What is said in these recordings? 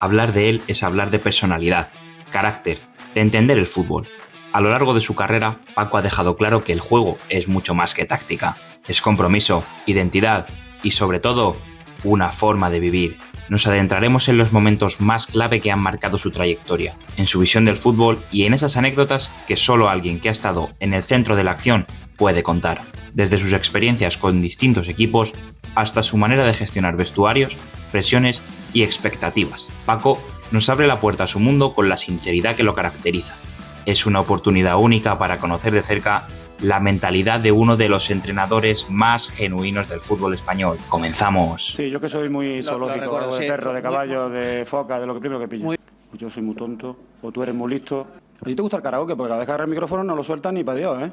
Hablar de él es hablar de personalidad, carácter, de entender el fútbol. A lo largo de su carrera, Paco ha dejado claro que el juego es mucho más que táctica. Es compromiso, identidad y, sobre todo, una forma de vivir. Nos adentraremos en los momentos más clave que han marcado su trayectoria, en su visión del fútbol y en esas anécdotas que solo alguien que ha estado en el centro de la acción puede contar. Desde sus experiencias con distintos equipos hasta su manera de gestionar vestuarios, presiones y expectativas. Paco nos abre la puerta a su mundo con la sinceridad que lo caracteriza. Es una oportunidad única para conocer de cerca la mentalidad de uno de los entrenadores más genuinos del fútbol español. Comenzamos. Sí, yo que soy muy zoológico, recuerdo, de sí, perro, de caballo, muy- de foca, de lo que primero que pillo. muy- Yo soy muy tonto, o tú eres muy listo. ¿A ti te gusta el karaoke? Porque cada vez que agarra el micrófono no lo sueltan ni para Dios, ¿eh?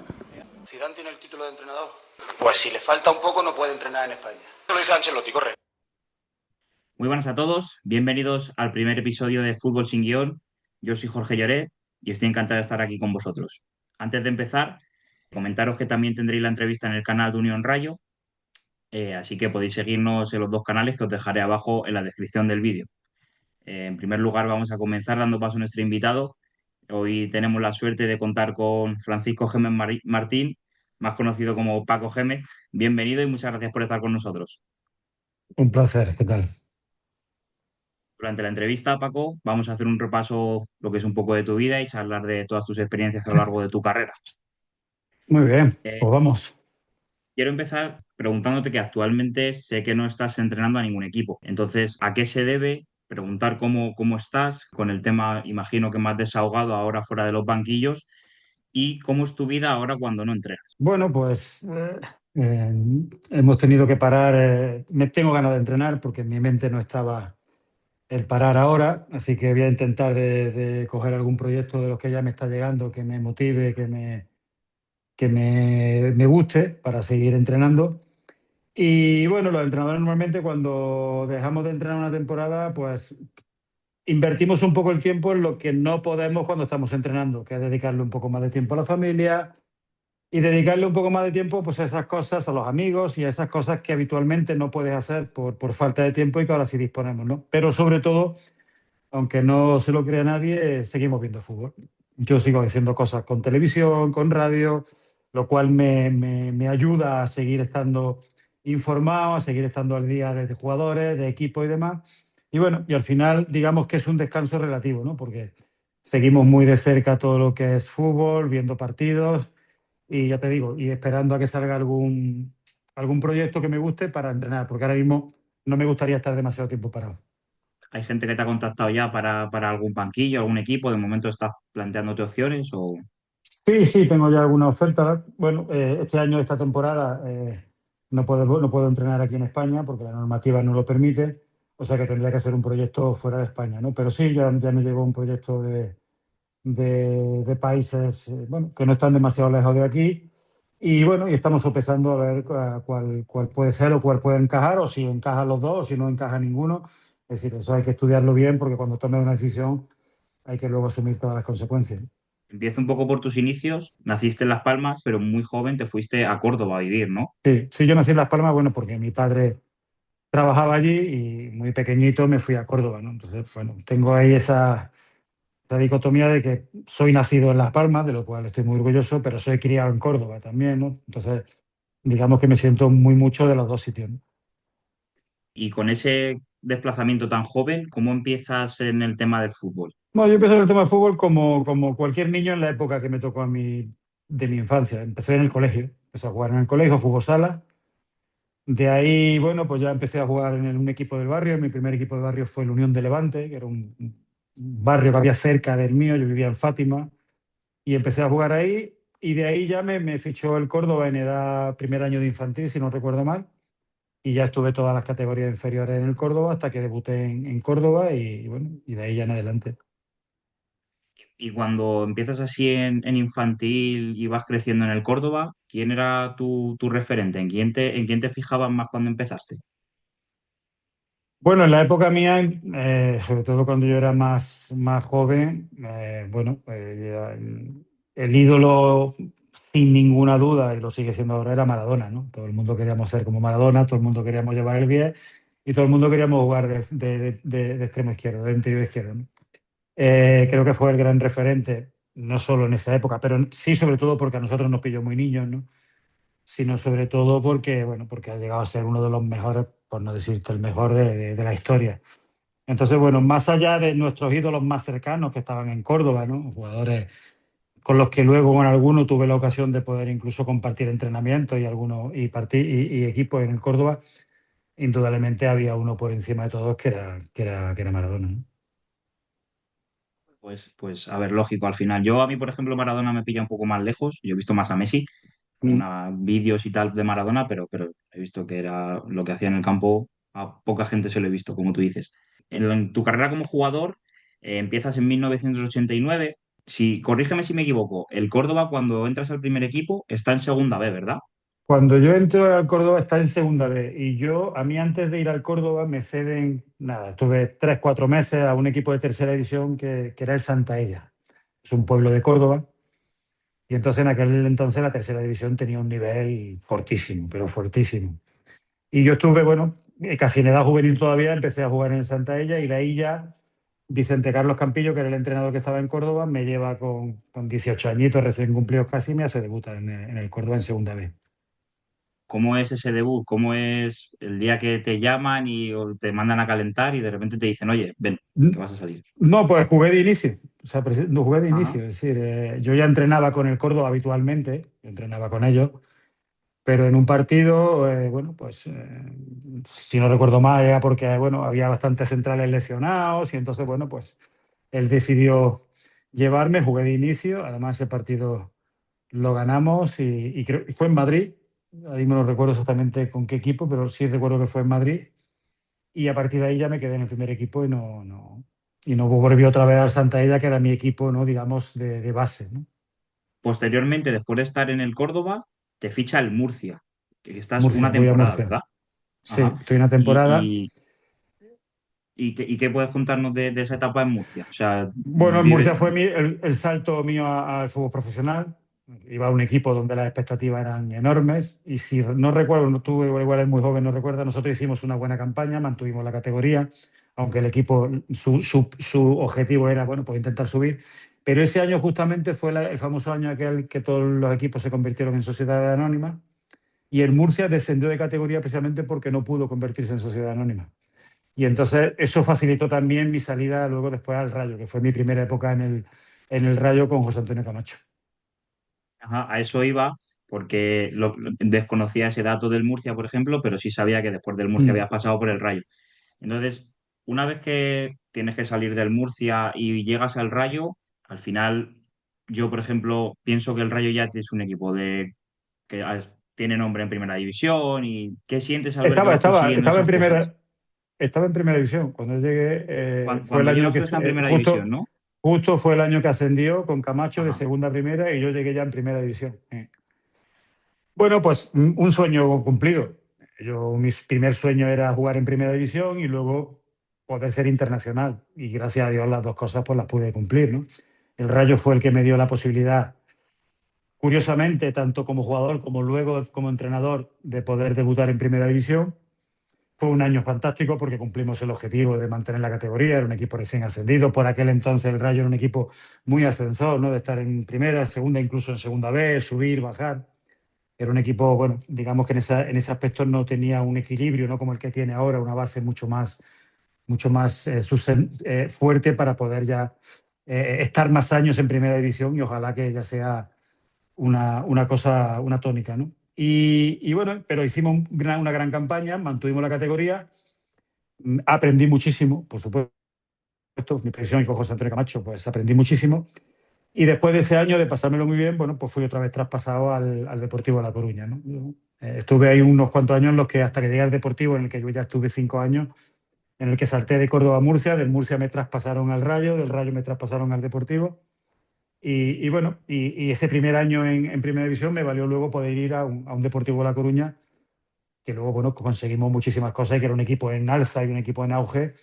Zidane tiene el título de entrenador. Pues si le falta un poco no puede entrenar en España. Lo dice Ancelotti, corre. Muy buenas a todos, bienvenidos al primer episodio de Fútbol sin guión. Yo soy Jorge Lloré y estoy encantado de estar aquí con vosotros. Antes de empezar, comentaros que también tendréis la entrevista en el canal de Unión Rayo, así que podéis seguirnos en los dos canales que os dejaré abajo en la descripción del vídeo. En primer lugar, vamos a comenzar dando paso a nuestro invitado. Hoy tenemos la suerte de contar con Francisco Gémez Martín, más conocido como Paco Gémez. Bienvenido y muchas gracias por estar con nosotros. Un placer, ¿qué tal? Durante la entrevista, Paco, vamos a hacer un repaso lo que es un poco de tu vida y charlar de todas tus experiencias a lo largo de tu carrera. Muy bien, Eh, pues vamos. Quiero empezar preguntándote que actualmente sé que no estás entrenando a ningún equipo. Entonces, ¿a qué se debe? Preguntar cómo estás con el tema, imagino que más desahogado ahora fuera de los banquillos, y cómo es tu vida ahora cuando no entrenas. Bueno, pues eh, hemos tenido que parar. Me tengo ganas de entrenar porque en mi mente no estaba el parar ahora, así que voy a intentar de coger algún proyecto de los que ya me está llegando, que me motive, que me guste para seguir entrenando. Y bueno, los entrenadores normalmente cuando dejamos de entrenar una temporada, pues invertimos un poco el tiempo en lo que no podemos cuando estamos entrenando, que es dedicarle un poco más de tiempo a la familia y dedicarle un poco más de tiempo pues, a esas cosas, a los amigos y a esas cosas que habitualmente no puedes hacer por falta de tiempo y que ahora sí disponemos, ¿no? Pero sobre todo, aunque no se lo crea nadie, seguimos viendo fútbol. Yo sigo haciendo cosas con televisión, con radio, lo cual me ayuda a seguir estando informado, a seguir estando al día de jugadores, de equipo y demás. Y bueno, y al final digamos que es un descanso relativo, ¿no? Porque seguimos muy de cerca todo lo que es fútbol, viendo partidos y ya te digo, y esperando a que salga algún proyecto que me guste para entrenar, porque ahora mismo no me gustaría estar demasiado tiempo parado. ¿Hay gente que te ha contactado ya para algún banquillo, algún equipo? ¿De momento estás planteándote opciones o...? Sí, sí, tengo ya alguna oferta. Bueno, este año, esta temporada, no puedo entrenar aquí en España porque la normativa no lo permite, o sea que tendría que ser un proyecto fuera de España, ¿no? Pero sí, ya me llegó un proyecto de países, bueno, que no están demasiado lejos de aquí. Y bueno, y estamos sopesando a ver cuál puede ser o cuál puede encajar, o si encajan los dos, o si no encaja ninguno. Es decir, eso hay que estudiarlo bien porque cuando tomes una decisión hay que luego asumir todas las consecuencias. Empiezo un poco por tus inicios. Naciste en Las Palmas, pero muy joven te fuiste a Córdoba a vivir, ¿no? Sí, sí, yo nací en Las Palmas, bueno, porque mi padre trabajaba allí y muy pequeñito me fui a Córdoba, ¿no? Entonces, bueno, tengo ahí esa dicotomía de que soy nacido en Las Palmas, de lo cual estoy muy orgulloso, pero soy criado en Córdoba también, ¿no? Entonces, digamos que me siento muy mucho de los dos sitios, ¿no? Y con ese desplazamiento tan joven, ¿cómo empiezas en el tema del fútbol? Bueno, yo empecé en el tema de fútbol como cualquier niño en la época que me tocó a mí de mi infancia. Empecé en el colegio, empecé a jugar en el colegio, fútbol sala. De ahí, bueno, pues ya empecé a jugar en un equipo del barrio. Mi primer equipo de barrio fue el Unión de Levante, que era un barrio que había cerca del mío. Yo vivía en Fátima y empecé a jugar ahí. Y de ahí ya me fichó el Córdoba en edad, primer año de infantil, si no recuerdo mal. Y ya estuve todas las categorías inferiores en el Córdoba hasta que debuté en Córdoba y bueno, y de ahí ya en adelante. Y cuando empiezas así en infantil y vas creciendo en el Córdoba, ¿quién era tu referente? ¿En quién te fijabas más cuando empezaste? Bueno, en la época mía, sobre todo cuando yo era más joven, bueno, ya el ídolo, sin ninguna duda, y lo sigue siendo ahora, era Maradona, ¿no? Todo el mundo queríamos ser como Maradona, todo el mundo queríamos llevar el 10, y todo el mundo queríamos jugar de extremo izquierdo, de interior izquierdo, ¿no? Creo que fue el gran referente, no solo en esa época, pero sí sobre todo porque a nosotros nos pilló muy niños, ¿no? Sino sobre todo porque, bueno, porque ha llegado a ser uno de los mejores, por no decirte el mejor de la historia. Entonces, bueno, más allá de nuestros ídolos más cercanos que estaban en Córdoba, ¿no? Jugadores con los que luego con alguno tuve la ocasión de poder incluso compartir entrenamientos y algunos y equipos en el Córdoba, indudablemente había uno por encima de todos que era Maradona, ¿no? Pues, a ver, lógico, al final. Yo a mí, por ejemplo, Maradona me pilla un poco más lejos. Yo he visto más a Messi, Mm. algunos vídeos y tal de Maradona, pero he visto que era lo que hacía en el campo. A poca gente se lo he visto, como tú dices. En tu carrera como jugador, empiezas en 1989. Si, corrígeme si me equivoco, el Córdoba, cuando entras al primer equipo, está en segunda B, ¿verdad? Cuando yo entro al Córdoba está en segunda B y a mí antes de ir al Córdoba me ceden, nada, estuve 3, 4 meses a un equipo de tercera división que era el Santaella. Es un pueblo de Córdoba y entonces en aquel entonces la tercera división tenía un nivel fortísimo, pero fortísimo. Y yo estuve, bueno, casi en edad juvenil todavía, empecé a jugar en el Santaella y de ahí ya Vicente Carlos Campillo, que era el entrenador que estaba en Córdoba, me lleva con 18 añitos recién cumplidos casi y me hace debutar en el Córdoba en segunda B. ¿Cómo es ese debut? ¿Cómo es el día que te llaman y o te mandan a calentar y de repente te dicen, oye, ven, que vas a salir? No, pues jugué de inicio. O sea, no jugué de Ajá. inicio. Es decir, yo ya entrenaba con el Córdoba habitualmente, yo entrenaba con ellos, pero en un partido, bueno, pues si no recuerdo mal, era porque, bueno, había bastantes centrales lesionados y entonces, bueno, pues él decidió llevarme, jugué de inicio. Además, ese partido lo ganamos y creo y fue en Madrid. Ahí no recuerdo exactamente con qué equipo, pero sí recuerdo que fue en Madrid. Y a partir de ahí ya me quedé en el primer equipo y no volví otra vez al Santaella, que era mi equipo, ¿no? Digamos, de base, ¿no? Posteriormente, después de estar en el Córdoba, te ficha el Murcia, que estás una Murcia, voy a temporada, Murcia. ¿verdad? Sí, Ajá. estoy una ¿Y, temporada. y, y qué puedes contarnos de esa etapa en Murcia? O sea, Bueno, en Murcia fue el salto mío al fútbol profesional. Iba a un equipo donde las expectativas eran enormes y si no recuerdo, no tuve igual es muy joven, no recuerda, nosotros hicimos una buena campaña, mantuvimos la categoría, aunque el equipo, su objetivo era, bueno, pues intentar subir. Pero ese año justamente fue el famoso año aquel que todos los equipos se convirtieron en sociedad anónima y el Murcia descendió de categoría precisamente porque no pudo convertirse en sociedad anónima. Y entonces eso facilitó también mi salida luego después al Rayo, que fue mi primera época en el Rayo con José Antonio Camacho. Ajá, a eso iba, porque desconocía ese dato del Murcia, por ejemplo, pero sí sabía que después del Murcia Mm. habías pasado por el Rayo. Entonces, una vez que tienes que salir del Murcia y llegas al Rayo, al final, yo, por ejemplo, pienso que el Rayo ya es un equipo que tiene nombre en primera división. ¿Y qué sientes al ver que Estaba, vas estaba, consiguiendo estaba en esas cosas? primera, estaba en primera división. Cuando llegué, fue el Cuando año llegas que tú está en primera división, justo, ¿no? justo fue el año que ascendió con Camacho de Ajá. segunda a primera y yo llegué ya en primera división. Bueno, pues un sueño cumplido. Mi primer sueño era jugar en primera división y luego poder ser internacional. Y gracias a Dios las dos cosas pues las pude cumplir, ¿no? El Rayo fue el que me dio la posibilidad, curiosamente, tanto como jugador como luego como entrenador, de poder debutar en primera división. Fue un año fantástico porque cumplimos el objetivo de mantener la categoría, era un equipo recién ascendido. Por aquel entonces el Rayo era un equipo muy ascensor, ¿no? De estar en primera, segunda, incluso en segunda B, subir, bajar. Era un equipo, bueno, digamos que en ese aspecto no tenía un equilibrio, ¿no? Como el que tiene ahora, una base mucho más fuerte para poder ya estar más años en primera división y ojalá que ya sea una cosa, una tónica, ¿no? Y bueno, pero hicimos una gran campaña, mantuvimos la categoría, aprendí muchísimo, por supuesto, mi presión y con José Antonio Camacho, pues aprendí muchísimo. Y después de ese año de pasármelo muy bien, bueno, pues fui otra vez traspasado al Deportivo de La Coruña, ¿no? Estuve ahí unos cuantos años en los que hasta que llegué al Deportivo, en el que yo ya estuve 5 años, en el que salté de Córdoba a Murcia, del Murcia me traspasaron al Rayo, del Rayo me traspasaron al Deportivo. Y bueno, y ese primer año en Primera División me valió luego poder ir a un Deportivo de La Coruña, que luego, bueno, conseguimos muchísimas cosas y que era un equipo en alza y un equipo en auge.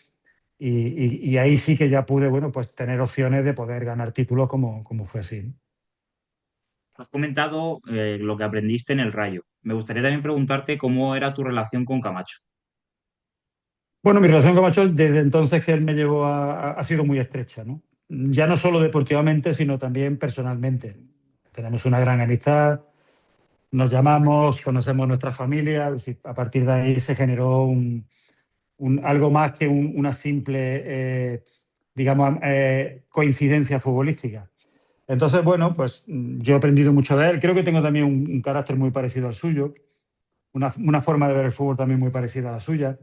Y ahí sí que ya pude, bueno, pues tener opciones de poder ganar títulos como fue así, ¿no? Has comentado lo que aprendiste en el Rayo. Me gustaría también preguntarte cómo era tu relación con Camacho. Bueno, mi relación con Macho desde entonces que él me llevó ha sido muy estrecha, ¿no? Ya no solo deportivamente, sino también personalmente. Tenemos una gran amistad, nos llamamos, conocemos nuestra familia, es decir, a partir de ahí se generó algo más que una simple, digamos, coincidencia futbolística. Entonces, bueno, pues yo he aprendido mucho de él. Creo que tengo también un carácter muy parecido al suyo, una forma de ver el fútbol también muy parecida a la suya.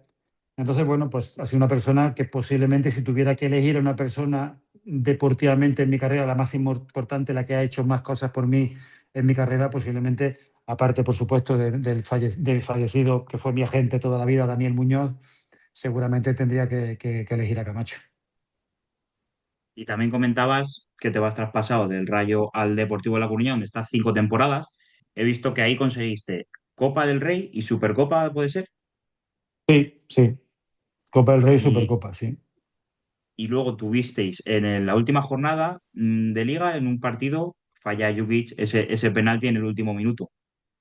Entonces, bueno, pues ha sido una persona que posiblemente si tuviera que elegir a una persona deportivamente en mi carrera, la más importante, la que ha hecho más cosas por mí en mi carrera, posiblemente, aparte, por supuesto, del fallecido que fue mi agente toda la vida, Daniel Muñoz, seguramente tendría que elegir a Camacho. Y también comentabas que te vas traspasado del Rayo al Deportivo de La Coruña, donde estás 5 temporadas. He visto que ahí conseguiste Copa del Rey y Supercopa, ¿puede ser? Sí, sí. Copa del Rey, Y, Supercopa, sí. y luego tuvisteis la última jornada de liga, en un partido, falla Jukic ese penalti en el último minuto.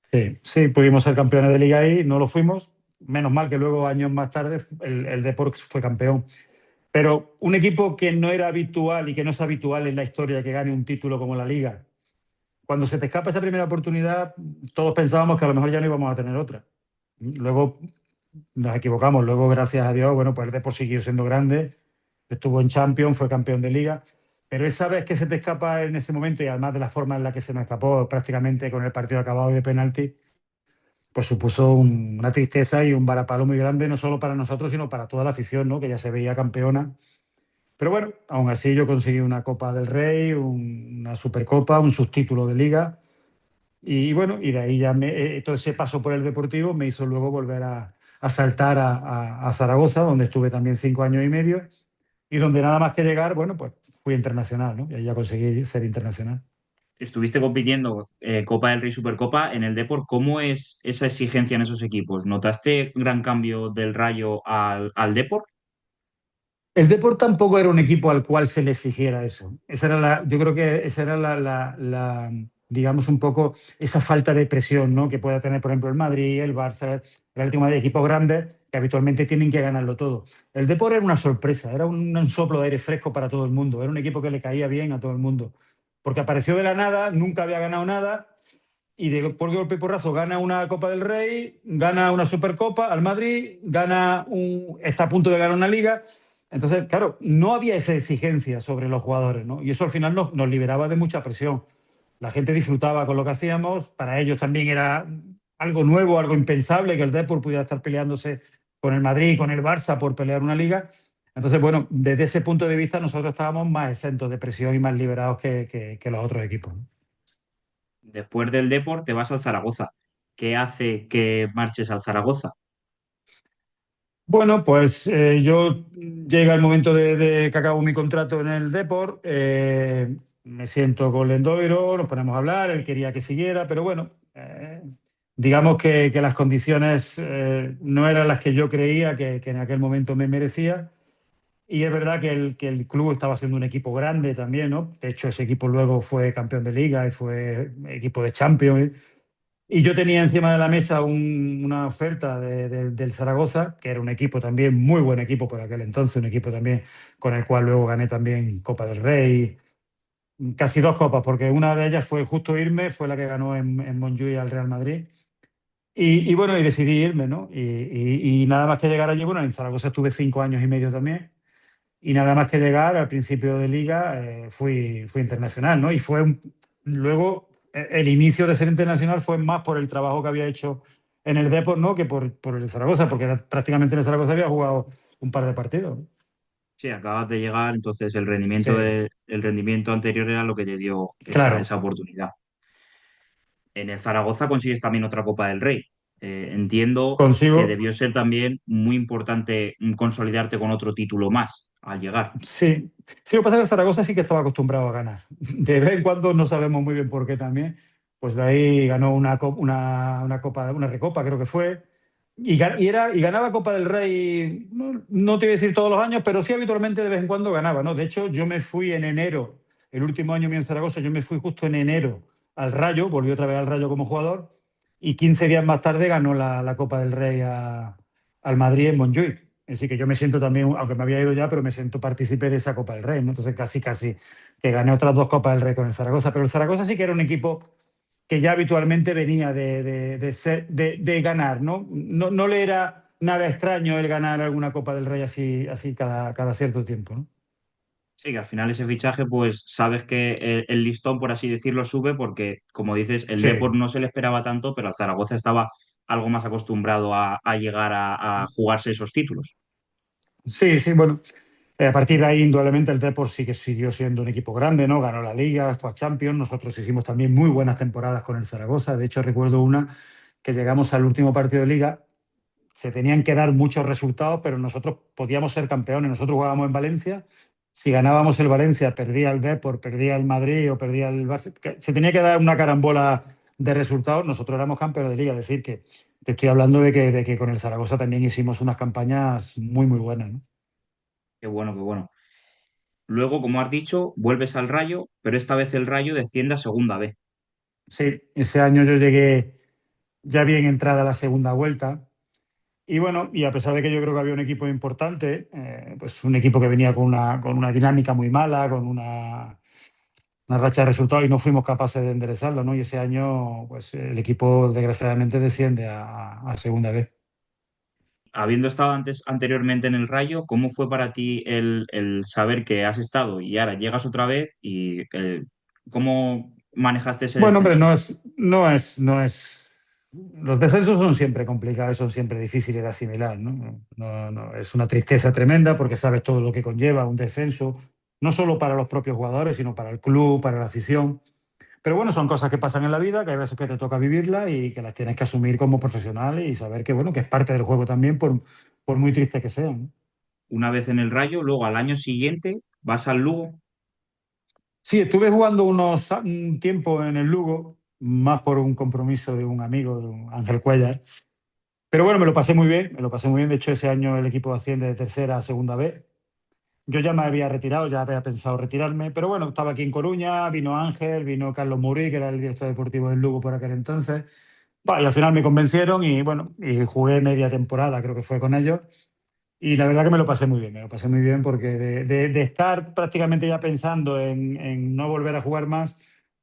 Sí, sí, pudimos ser campeones de liga ahí, no lo fuimos. Menos mal que luego, años más tarde, el Depor fue campeón. Pero un equipo que no era habitual y que no es habitual en la historia que gane un título como la Liga, cuando se te escapa esa primera oportunidad, todos pensábamos que a lo mejor ya no íbamos a tener otra. Luego nos equivocamos, luego gracias a Dios, bueno, pues el Depor siguió siendo grande, estuvo en Champions, fue campeón de Liga, pero esa vez que se te escapa en ese momento y además de la forma en la que se me escapó prácticamente con el partido acabado y de penalti, pues supuso una tristeza y un varapalo muy grande, no solo para nosotros, sino para toda la afición, ¿no? Que ya se veía campeona. Pero bueno, aún así yo conseguí una Copa del Rey, una Supercopa, un subtítulo de Liga. Y bueno, y de ahí ya todo ese paso por el Deportivo me hizo luego volver a saltar a Zaragoza, donde estuve también 5 años y medio, y donde nada más que llegar, bueno, pues fui internacional, ¿no? Y ahí ya conseguí ser internacional. Estuviste compitiendo Copa del Rey, Supercopa en el Depor. ¿Cómo es esa exigencia en esos equipos? ¿Notaste gran cambio del Rayo al Depor? El Depor tampoco era un equipo al cual se le exigiera eso. Yo creo que esa era digamos, un poco esa falta de presión, ¿no? Que pueda tener, por ejemplo, el Madrid, el Barça, el Atlético de Madrid, equipos grandes que habitualmente tienen que ganarlo todo. El Depor era una sorpresa, era un soplo de aire fresco para todo el mundo, era un equipo que le caía bien a todo el mundo, porque apareció de la nada, nunca había ganado nada y por golpe y porrazo gana una Copa del Rey, gana una Supercopa al Madrid, está a punto de ganar una Liga. Entonces, claro, no había esa exigencia sobre los jugadores, ¿no? Y eso al final nos liberaba de mucha presión. La gente disfrutaba con lo que hacíamos, para ellos también era algo nuevo, algo impensable que el Depor pudiera estar peleándose con el Madrid, con el Barça por pelear una liga. Entonces, bueno, desde ese punto de vista nosotros estábamos más exentos de presión y más liberados que los otros equipos, ¿no? Después del Depor te vas al Zaragoza. ¿Qué hace que marches al Zaragoza? Bueno, pues yo llega el momento de que acabo mi contrato en el Depor, me siento con Lendoiro, nos ponemos a hablar, él quería que siguiera, pero bueno, digamos que las condiciones no eran las que yo creía que en aquel momento me merecía. Y es verdad que el club estaba siendo un equipo grande también, ¿no? De hecho, ese equipo luego fue campeón de liga y fue equipo de Champions. Y yo tenía encima de la mesa una oferta del Zaragoza, que era un equipo también, muy buen equipo por aquel entonces, un equipo también con el cual luego gané también Copa del Rey, casi dos copas, porque una de ellas fue justo irme, fue la que ganó en Montjuïc al Real Madrid. Y bueno, y decidí irme, ¿no? Y nada más que llegar allí, bueno, en Zaragoza estuve 5 años y medio también. Y nada más que llegar al principio de liga, fui internacional, ¿no? Luego, el inicio de ser internacional fue más por el trabajo que había hecho en el Depor, ¿no? Que por el Zaragoza, porque prácticamente en el Zaragoza había jugado un par de partidos. Sí, acabas de llegar, entonces Sí, el rendimiento anterior era lo que te dio esa claro. oportunidad. En el Zaragoza consigues también otra Copa del Rey. Entiendo que Consigo, debió ser también muy importante consolidarte con otro título más al llegar. sí. Sí, lo que pasa es que el Zaragoza sí que estaba acostumbrado a ganar. De vez en cuando no sabemos muy bien por qué también. Pues de ahí ganó una copa, una recopa, creo que fue. Y ganaba Copa del Rey, no te voy a decir todos los años, pero sí habitualmente de vez en cuando ganaba, ¿no? De hecho, yo me fui en enero, el último año mío en Zaragoza, yo me fui justo en enero al Rayo, volví otra vez al Rayo como jugador, y 15 días más tarde ganó la Copa del Rey al Madrid en Montjuïc. Así que yo me siento también, aunque me había ido ya, pero me siento partícipe de esa Copa del Rey, ¿no? Entonces casi que gané otras dos Copas del Rey con el Zaragoza. Pero el Zaragoza sí que era un equipo que ya habitualmente venía de ganar, ¿no? No le era nada extraño el ganar alguna Copa del Rey así cada cierto tiempo, ¿no? Sí, que al final ese fichaje, pues sabes que el listón, por así decirlo, sube porque, como dices, el Depor Sí, no se le esperaba tanto, pero el Zaragoza estaba algo más acostumbrado a llegar a jugarse esos títulos. sí, bueno. A partir de ahí, indudablemente, el Depor sí que siguió siendo un equipo grande, ¿no? Ganó la Liga, fue a Champions. Nosotros hicimos también muy buenas temporadas con el Zaragoza. De hecho, recuerdo una que llegamos al último partido de Liga. Se tenían que dar muchos resultados, pero nosotros podíamos ser campeones. Nosotros jugábamos en Valencia. Si ganábamos el Valencia, perdía el Depor, perdía el Madrid o perdía el Barça. Se tenía que dar una carambola de resultados. Nosotros éramos campeones de Liga. Es decir, que te estoy hablando de que con el Zaragoza también hicimos unas campañas muy buenas, ¿no? Qué bueno, qué bueno. Luego, como has dicho, vuelves al Rayo, pero esta vez el Rayo desciende a Segunda B. Sí, ese año yo llegué ya bien entrada la segunda vuelta. Y bueno, y a pesar de que yo creo que había un equipo importante, pues un equipo que venía con una dinámica muy mala, con una racha de resultados y no fuimos capaces de enderezarlo, ¿no? Y ese año, pues el equipo desgraciadamente desciende a segunda vez. Habiendo estado anteriormente en el Rayo, ¿cómo fue para ti el saber que has estado y ahora llegas otra vez y cómo manejaste ese Bueno, hombre, descenso? no es. Los descensos son siempre complicados, son siempre difíciles de asimilar, ¿no? No, es una tristeza tremenda porque sabes todo lo que conlleva un descenso, no solo para los propios jugadores, sino para el club, para la afición. Pero bueno, son cosas que pasan en la vida, que hay veces que te toca vivirlas y que las tienes que asumir como profesional y saber que, bueno, que es parte del juego también, por muy triste que sean, ¿no? Una vez en el Rayo, luego al año siguiente vas al Lugo. Sí, estuve jugando un tiempo en el Lugo, más por un compromiso de un amigo, de un Ángel Cuellar. Pero bueno, me lo pasé muy bien, me lo pasé muy bien. De hecho, ese año el equipo asciende de tercera a segunda B. Yo ya me había retirado, ya había pensado retirarme, pero bueno, estaba aquí en Coruña, vino Ángel, vino Carlos Murí, que era el director deportivo del Lugo por aquel entonces. Y al final me convencieron y bueno, y jugué media temporada, creo que fue con ellos. Y la verdad que me lo pasé muy bien, me lo pasé muy bien porque de estar prácticamente ya pensando en no volver a jugar más,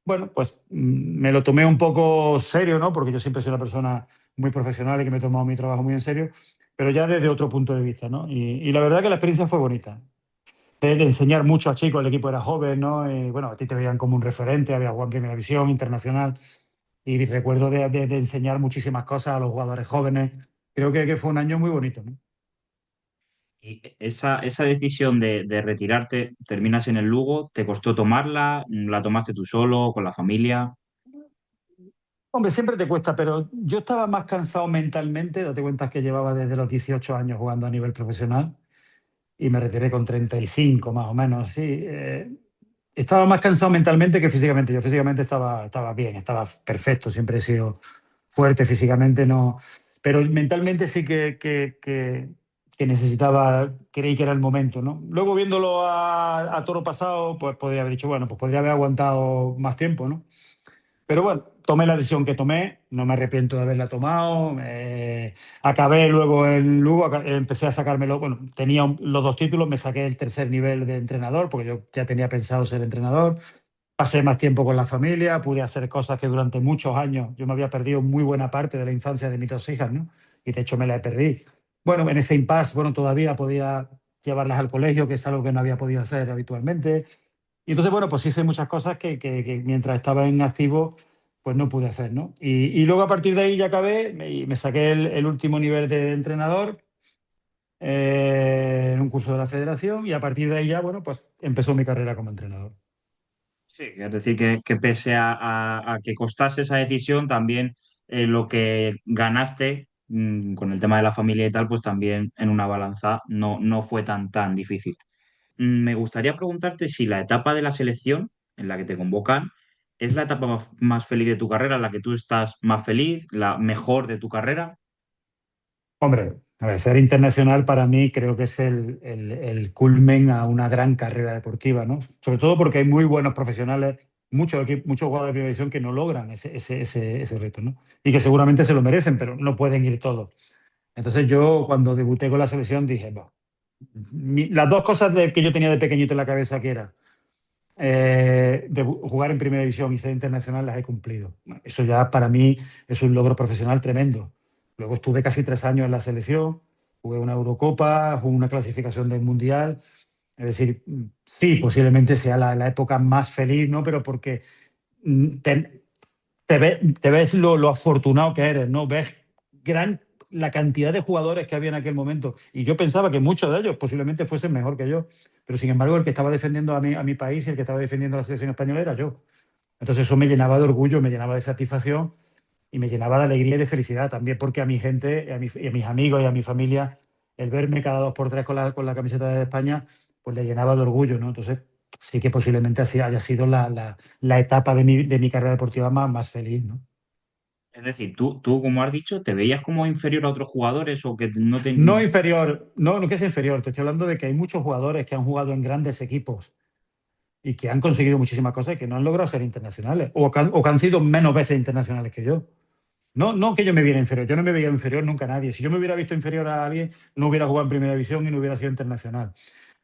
bueno, pues me lo tomé un poco serio, ¿no? Porque yo siempre soy una persona muy profesional y que me he tomado mi trabajo muy en serio, pero ya desde otro punto de vista, ¿no? Y la verdad que la experiencia fue bonita. De enseñar mucho a chicos, el equipo era joven, ¿no? Y bueno, a ti te veían como un referente, había jugado en Primera División, internacional, y recuerdo de enseñar muchísimas cosas a los jugadores jóvenes. Creo que fue un año muy bonito, ¿no? Y esa decisión de retirarte, terminas en el Lugo, ¿te costó tomarla? ¿La tomaste tú solo, con la familia? Hombre, siempre te cuesta, pero yo estaba más cansado mentalmente. Date cuenta que llevaba desde los 18 años jugando a nivel profesional y me retiré con 35 más o menos. Sí, estaba más cansado mentalmente que físicamente. Yo físicamente estaba bien, estaba perfecto, siempre he sido fuerte físicamente, no. Pero mentalmente sí que necesitaba, creí que era el momento, ¿no? Luego viéndolo a toro pasado, pues podría haber dicho, bueno, pues podría haber aguantado más tiempo, ¿no? Pero bueno, tomé la decisión que tomé, no me arrepiento de haberla tomado. Acabé luego en Lugo, empecé a sacármelo. Bueno, tenía los dos títulos, me saqué el tercer nivel de entrenador, porque yo ya tenía pensado ser entrenador. Pasé más tiempo con la familia, pude hacer cosas que durante muchos años yo me había perdido muy buena parte de la infancia de mis dos hijas, ¿no? Y de hecho me la perdí. Bueno, en ese impasse, bueno, todavía podía llevarlas al colegio, que es algo que no había podido hacer habitualmente. Y entonces, bueno, pues hice muchas cosas que mientras estaba en activo, pues no pude hacer, ¿no? Y luego a partir de ahí ya acabé y me saqué el último nivel de entrenador en un curso de la federación y a partir de ahí ya, bueno, pues empezó mi carrera como entrenador. Sí, es decir, que pese a que costase esa decisión, también lo que ganaste con el tema de la familia y tal, pues también en una balanza no fue tan difícil. Me gustaría preguntarte si la etapa de la selección en la que te convocan es la etapa más feliz de tu carrera, en la que tú estás más feliz, la mejor de tu carrera. Hombre, a ver, ser internacional para mí creo que es el culmen a una gran carrera deportiva, ¿no? Sobre todo porque hay muy buenos profesionales, muchos jugadores de primera división que no logran ese reto, ¿no? Y que seguramente se lo merecen, pero no pueden ir todos. Entonces yo cuando debuté con la selección dije, "Bah, las dos cosas que yo tenía de pequeñito en la cabeza que era jugar en primera división y ser internacional las he cumplido. Bueno, eso ya para mí es un logro profesional tremendo. Luego estuve casi 3 años en la selección, jugué una Eurocopa, jugué una clasificación del Mundial. Es decir, sí, posiblemente sea la época más feliz, ¿no? Pero porque te, te ves lo afortunado que eres, ¿no? Ves la cantidad de jugadores que había en aquel momento. Y yo pensaba que muchos de ellos posiblemente fuesen mejor que yo. Pero sin embargo, el que estaba defendiendo a mi país y el que estaba defendiendo a la selección española era yo. Entonces eso me llenaba de orgullo, me llenaba de satisfacción y me llenaba de alegría y de felicidad también porque a mi gente, a mis amigos y a mi familia, el verme cada 2 por 3 con la camiseta de España, pues le llenaba de orgullo, ¿no? Entonces sí que posiblemente así haya sido la etapa de mi carrera deportiva más feliz, ¿no? Es decir, tú, como has dicho, ¿te veías como inferior a otros jugadores o que no te... No inferior, no que es inferior, te estoy hablando de que hay muchos jugadores que han jugado en grandes equipos y que han conseguido muchísimas cosas y que no han logrado ser internacionales o que han sido menos veces internacionales que yo. No, no que yo me viera inferior, yo no me veía inferior nunca a nadie. Si yo me hubiera visto inferior a alguien, no hubiera jugado en primera división y no hubiera sido internacional.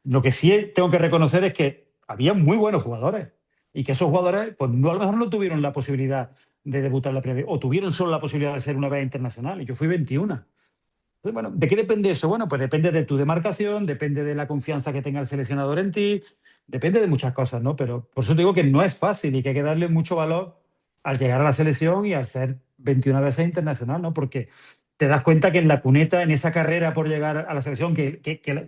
Lo que sí tengo que reconocer es que había muy buenos jugadores y que esos jugadores, pues no, a lo mejor no tuvieron la posibilidad de debutar en la primera o tuvieron solo la posibilidad de ser una vez internacional y yo fui 21. Entonces, bueno, ¿de qué depende eso? Bueno, pues depende de tu demarcación, depende de la confianza que tenga el seleccionador en ti, depende de muchas cosas, ¿no? Pero por eso te digo que no es fácil y que hay que darle mucho valor al llegar a la selección y al ser 21 veces internacional, ¿no? Porque te das cuenta que en la cuneta, en esa carrera por llegar a la selección, que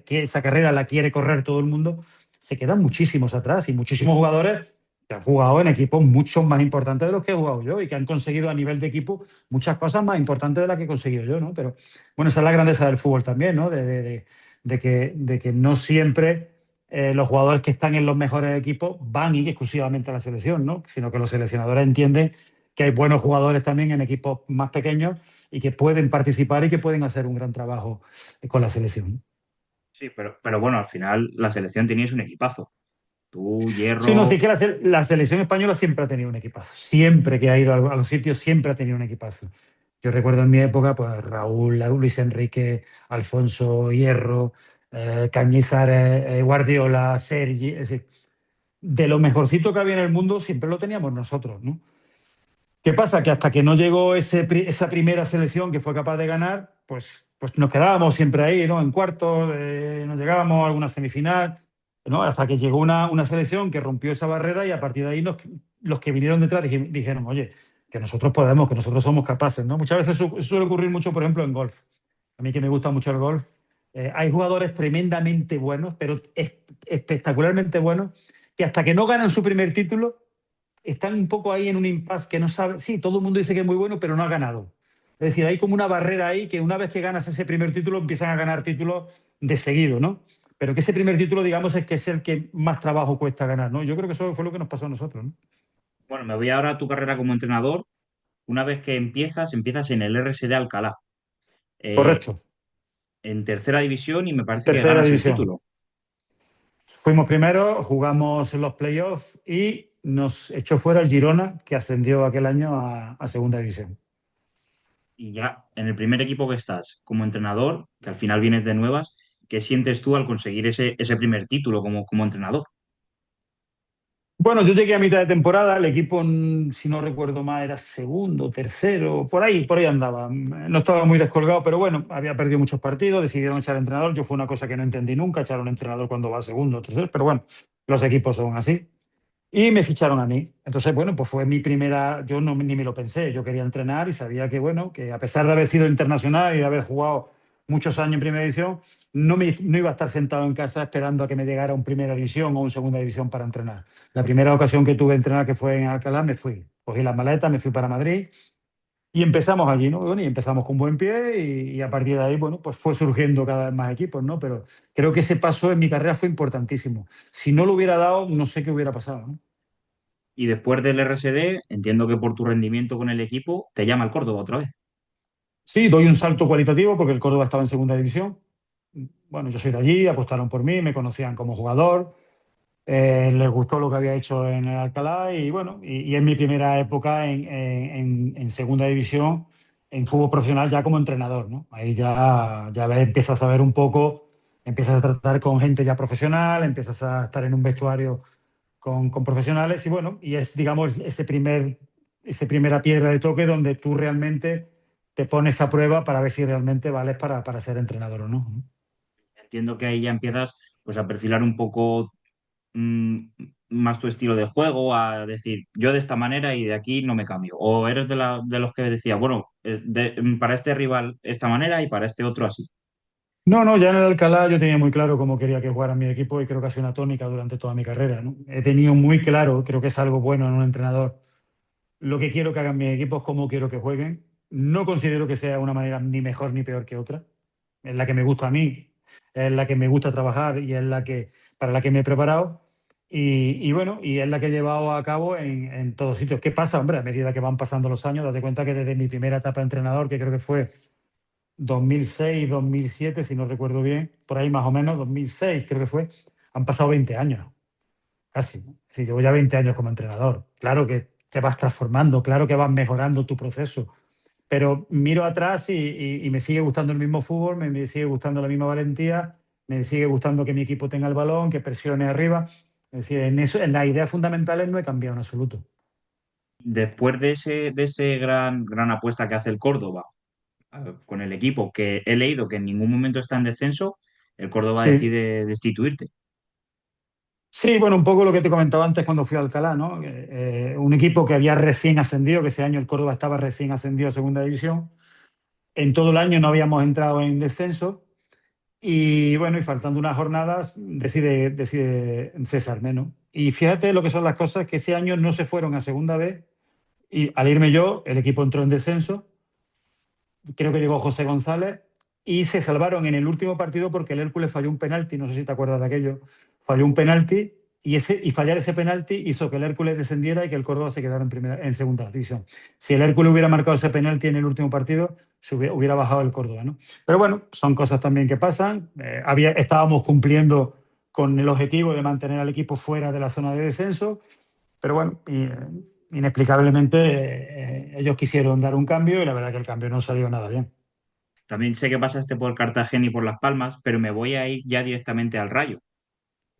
esa carrera la quiere correr todo el mundo, se quedan muchísimos atrás y muchísimos jugadores que han jugado en equipos mucho más importantes de los que he jugado yo y que han conseguido a nivel de equipo muchas cosas más importantes de las que he conseguido yo, ¿no? Pero bueno, esa es la grandeza del fútbol también, ¿no? De que no siempre los jugadores que están en los mejores equipos van exclusivamente a la selección, ¿no? Sino que los seleccionadores entienden que hay buenos jugadores también en equipos más pequeños y que pueden participar y que pueden hacer un gran trabajo con la selección. Sí, pero bueno, al final la selección tenías un equipazo. Tú, Sí, no, sí Hierro... que la selección española siempre ha tenido un equipazo. Siempre que ha ido a los sitios, siempre ha tenido un equipazo. Yo recuerdo en mi época, pues Raúl, Luis Enrique, Alfonso, Hierro, Cañizares, Guardiola, Sergi. Es decir, de lo mejorcito que había en el mundo siempre lo teníamos nosotros, ¿no? ¿Qué pasa? Que hasta que no llegó esa primera selección que fue capaz de ganar, pues nos quedábamos siempre ahí, ¿no? En cuartos, nos llegábamos a alguna semifinal, ¿no? Hasta que llegó una selección que rompió esa barrera y a partir de ahí los que vinieron detrás dijeron, oye, que nosotros podemos, que nosotros somos capaces, ¿no? Muchas veces eso suele ocurrir mucho, por ejemplo, en golf. A mí que me gusta mucho el golf, hay jugadores tremendamente buenos, pero espectacularmente buenos, que hasta que no ganan su primer título están un poco ahí en un impasse que no sabe. Sí, todo el mundo dice que es muy bueno, pero no ha ganado. Es decir, hay como una barrera ahí que una vez que ganas ese primer título empiezan a ganar títulos de seguido, ¿no? Pero que ese primer título, digamos, es que es el que más trabajo cuesta ganar, ¿no? Yo creo que eso fue lo que nos pasó a nosotros, ¿no? Bueno, me voy ahora a tu carrera como entrenador. Una vez que empiezas en el RSD Alcalá, eh, Correcto. en tercera división y me parece que Tercera ganas el división. título. Fuimos primero, jugamos los playoffs y nos echó fuera el Girona, que ascendió aquel año a segunda división. Y ya en el primer equipo que estás como entrenador, que al final vienes de nuevas, ¿qué sientes tú al conseguir ese primer título como entrenador? Bueno, yo llegué a mitad de temporada, el equipo, si no recuerdo mal, era segundo, tercero, por ahí andaba. No estaba muy descolgado, pero bueno, había perdido muchos partidos, decidieron echar al entrenador. Yo fue una cosa que no entendí nunca, echar a un entrenador cuando va segundo, tercero, pero bueno, los equipos son así. Y me ficharon a mí. Entonces, bueno, pues fue mi primera, yo no, ni me lo pensé, yo quería entrenar y sabía que, bueno, que a pesar de haber sido internacional y de haber jugado muchos años en primera división, no iba a estar sentado en casa esperando a que me llegara un primera división o un segunda división para entrenar. La primera ocasión que tuve de entrenar, que fue en Alcalá, me fui. Cogí las maletas, me fui para Madrid y empezamos allí, ¿no? Bueno, y empezamos con buen pie y a partir de ahí, bueno, pues fue surgiendo cada vez más equipos, ¿no? Pero creo que ese paso en mi carrera fue importantísimo. Si no lo hubiera dado, no sé qué hubiera pasado, ¿no? Y después del RSD, entiendo que por tu rendimiento con el equipo, te llama el Córdoba otra vez. Sí, doy un salto cualitativo porque el Córdoba estaba en segunda división. Bueno, yo soy de allí, apostaron por mí, me conocían como jugador, les gustó lo que había hecho en el Alcalá y bueno, y es mi primera época en segunda división en fútbol profesional ya como entrenador, ¿no? Ahí empiezas a ver un poco, empiezas a tratar con gente ya profesional, empiezas a estar en un vestuario con profesionales y bueno, y es, digamos, ese primera piedra de toque donde tú realmente te pones a prueba para ver si realmente vales para ser entrenador o no. Entiendo que ahí ya empiezas pues a perfilar un poco mm, más tu estilo de juego, a decir, yo de esta manera y de aquí no me cambio. O eres de los que decía, bueno, para este rival esta manera y para este otro así. No, no, ya en el Alcalá yo tenía muy claro cómo quería que jugara mi equipo y creo que ha sido una tónica durante toda mi carrera, ¿no? He tenido muy claro, creo que es algo bueno en un entrenador, lo que quiero que hagan mis equipos, cómo quiero que jueguen. No considero que sea una manera ni mejor ni peor que otra. Es la que me gusta a mí, es la que me gusta trabajar y es para la que me he preparado. Y bueno, y es la que he llevado a cabo en todos sitios. ¿Qué pasa, hombre? A medida que van pasando los años, date cuenta que desde mi primera etapa de entrenador, que creo que fue 2006, 2007, si no recuerdo bien, por ahí más o menos, 2006 creo que fue, han pasado 20 años, casi. Sí, llevo ya 20 años como entrenador. Claro que te vas transformando, claro que vas mejorando tu proceso, pero miro atrás y me sigue gustando el mismo fútbol, me sigue gustando la misma valentía, me sigue gustando que mi equipo tenga el balón, que presione arriba. Es decir, en eso, en las ideas fundamentales no he cambiado en absoluto. Después de ese gran apuesta que hace el Córdoba con el equipo, que he leído que en ningún momento está en descenso, el Córdoba Sí, decide destituirte. sí, bueno, un poco lo que te comentaba antes cuando fui a Alcalá, ¿no? Un equipo que había recién ascendido, que ese año el Córdoba estaba recién ascendido a Segunda División. En todo el año no habíamos entrado en descenso y bueno, y faltando unas jornadas decide cesarme, ¿no? Y fíjate lo que son las cosas, que ese año no se fueron a Segunda vez y al irme yo, el equipo entró en descenso, creo que llegó José González y se salvaron en el último partido porque el Hércules falló un penalti, no sé si te acuerdas de aquello, falló un penalti y fallar ese penalti hizo que el Hércules descendiera y que el Córdoba se quedara en segunda división. Si el Hércules hubiera marcado ese penalti en el último partido, hubiera bajado el Córdoba, ¿no? Pero bueno, son cosas también que pasan. Estábamos cumpliendo con el objetivo de mantener al equipo fuera de la zona de descenso, pero bueno, inexplicablemente ellos quisieron dar un cambio y la verdad que el cambio no salió nada bien. También sé que pasaste por Cartagena y por Las Palmas, pero me voy a ir ya directamente al Rayo.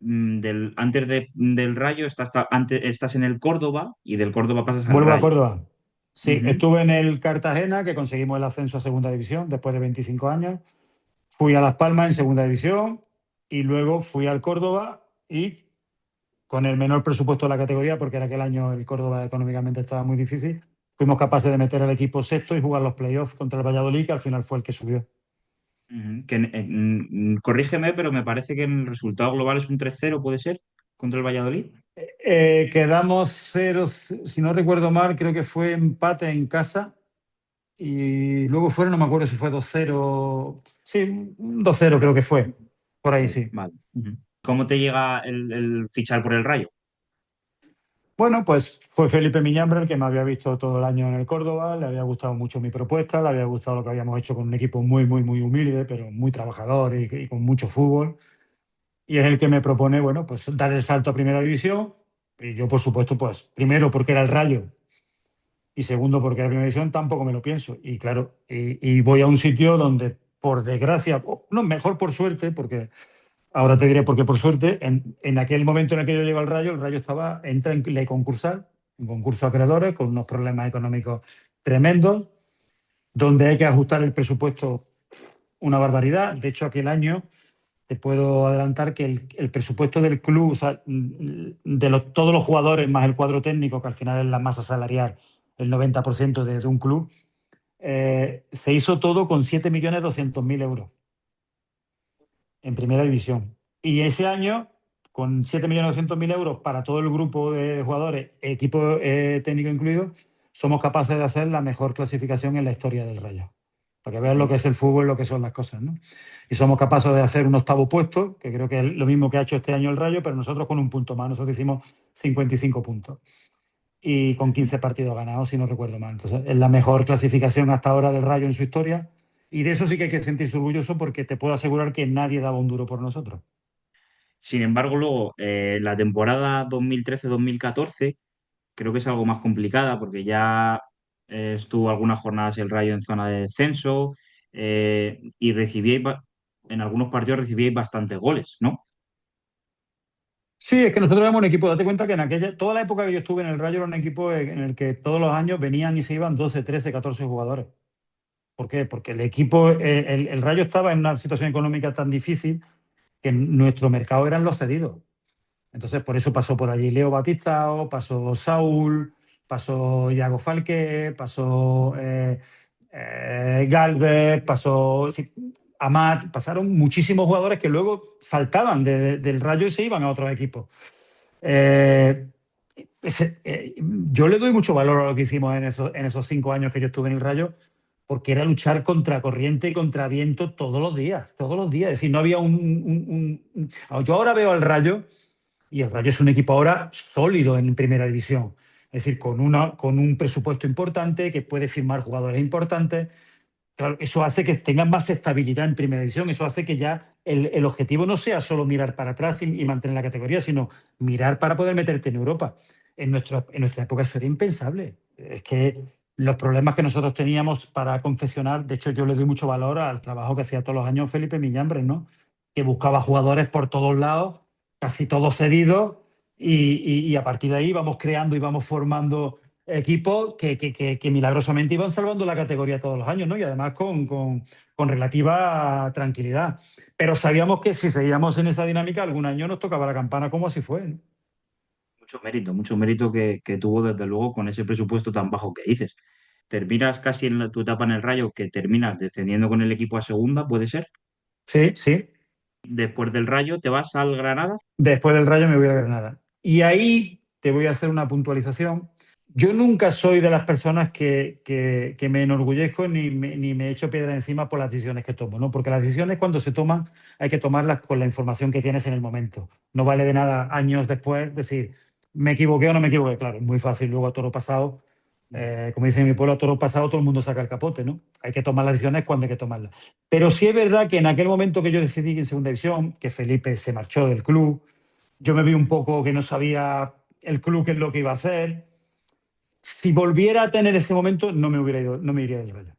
Antes del Rayo estás en el Córdoba y del Córdoba pasas al Vuelvo a Rayo. Córdoba. Sí, Ujú, estuve en el Cartagena, que conseguimos el ascenso a Segunda División después de 25 años. Fui a Las Palmas en Segunda División y luego fui al Córdoba y con el menor presupuesto de la categoría, porque en aquel año el Córdoba económicamente estaba muy difícil, fuimos capaces de meter al equipo sexto y jugar los playoffs contra el Valladolid, que al final fue el que subió. ujú. Corrígeme, pero me parece que el resultado global es un 3-0, ¿puede ser? Contra el Valladolid. Quedamos cero, si no recuerdo mal, creo que fue empate en casa. Y luego fueron, no me acuerdo si fue 2-0. Sí, un 2-0 creo que fue. Por ahí sí. Vale. Ujú. ¿Cómo te llega el fichar por el Rayo? Bueno, pues fue Felipe Miñambra el que me había visto todo el año en el Córdoba, le había gustado mucho mi propuesta, le había gustado lo que habíamos hecho con un equipo muy, muy, muy humilde, pero muy trabajador y con mucho fútbol. Y es el que me propone, bueno, pues dar el salto a Primera División. Y yo, por supuesto, pues primero porque era el Rayo y segundo porque era Primera División, tampoco me lo pienso. Y claro, y voy a un sitio donde, por desgracia, no, mejor por suerte, porque ahora te diré porque por suerte, en aquel momento en el que yo llego al Rayo, el Rayo entra en ley concursal, en concurso de acreedores, con unos problemas económicos tremendos, donde hay que ajustar el presupuesto una barbaridad. De hecho, aquel año te puedo adelantar que el presupuesto del club, o sea, de todos los jugadores más el cuadro técnico, que al final es la masa salarial, el 90% de un club, se hizo todo con 7.200.000 euros en primera división. Y ese año, con 7.200.000 euros para todo el grupo de jugadores, equipo técnico incluido, somos capaces de hacer la mejor clasificación en la historia del Rayo. Para que vean lo que es el fútbol, lo que son las cosas, ¿no? Y somos capaces de hacer un octavo puesto, que creo que es lo mismo que ha hecho este año el Rayo, pero nosotros con un punto más. Nosotros hicimos 55 puntos y con 15 partidos ganados, si no recuerdo mal. Entonces, es la mejor clasificación hasta ahora del Rayo en su historia. Y de eso sí que hay que sentirse orgulloso porque te puedo asegurar que nadie daba un duro por nosotros. Sin embargo, luego la temporada 2013-2014 creo que es algo más complicada porque ya estuvo algunas jornadas el Rayo en zona de descenso y en algunos partidos recibíais bastantes goles, ¿no? Sí, es que nosotros éramos un equipo, date cuenta que toda la época que yo estuve en el Rayo era un equipo en el que todos los años venían y se iban 12, 13, 14 jugadores. ¿Por qué? Porque el equipo, el Rayo estaba en una situación económica tan difícil que nuestro mercado eran los cedidos. Entonces, por eso pasó por allí Leo Batistao, pasó Saúl, pasó Iago Falque, pasó Galvez, pasó sí, Amat, pasaron muchísimos jugadores que luego saltaban del Rayo y se iban a otros equipos. Eh, yo le doy mucho valor a lo que hicimos en esos 5 años que yo estuve en el Rayo, porque era luchar contra corriente y contra viento todos los días, todos los días. Es decir, no había Yo ahora veo al Rayo y el Rayo es un equipo ahora sólido en primera división. Es decir, con un presupuesto importante, que puede firmar jugadores importantes. Claro, eso hace que tengan más estabilidad en primera división. Eso hace que ya el objetivo no sea solo mirar para atrás y mantener la categoría, sino mirar para poder meterte en Europa. En nuestra época eso era impensable. Es que los problemas que nosotros teníamos para confeccionar, de hecho yo le doy mucho valor al trabajo que hacía todos los años Felipe Miñambres, ¿no? Que buscaba jugadores por todos lados, casi todos cedidos, y a partir de ahí vamos creando y vamos formando equipos que milagrosamente iban salvando la categoría todos los años, ¿no? Y además con relativa tranquilidad. Pero sabíamos que si seguíamos en esa dinámica, algún año nos tocaba la campana, como así fue, ¿no? Mucho mérito que tuvo desde luego con ese presupuesto tan bajo que dices. Terminas casi en tu etapa en el Rayo, que terminas descendiendo con el equipo a segunda, ¿puede ser? Sí, sí. Después del Rayo te vas al Granada. Después del Rayo me voy a Granada. Y ahí te voy a hacer una puntualización. Yo nunca soy de las personas que me enorgullezco ni me echo piedra encima por las decisiones que tomo, ¿no? Porque las decisiones cuando se toman hay que tomarlas con la información que tienes en el momento. No vale de nada años después decir, me equivoqué o no me equivoqué. Claro, es muy fácil luego a toro pasado, como dice en mi pueblo, a toro pasado todo el mundo saca el capote, ¿no? Hay que tomar las decisiones cuando hay que tomarlas. Pero sí es verdad que en aquel momento que yo decidí en segunda división, que Felipe se marchó del club, yo me vi un poco que no sabía el club qué es lo que iba a hacer. Si volviera a tener ese momento, no me hubiera ido, no me iría del Rayo.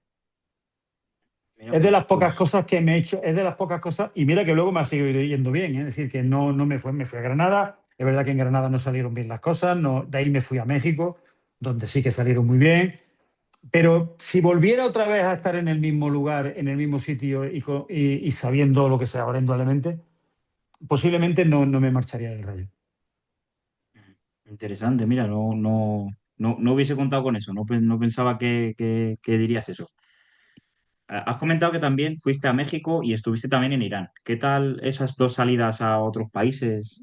Mira, Es de las pocas pues cosas que me he hecho, es de las pocas cosas, y mira que luego me ha seguido yendo bien, ¿eh? Es decir, que no me fui a Granada. Es verdad que en Granada no salieron bien las cosas, no, de ahí me fui a México, donde sí que salieron muy bien. Pero si volviera otra vez a estar en el mismo lugar, en el mismo sitio y sabiendo lo que sé ahora indudablemente, posiblemente no me marcharía del Rayo. interesante, mira, no hubiese contado con eso, no pensaba que dirías eso. Has comentado que también fuiste a México y estuviste también en Irán. ¿Qué tal esas dos salidas a otros países?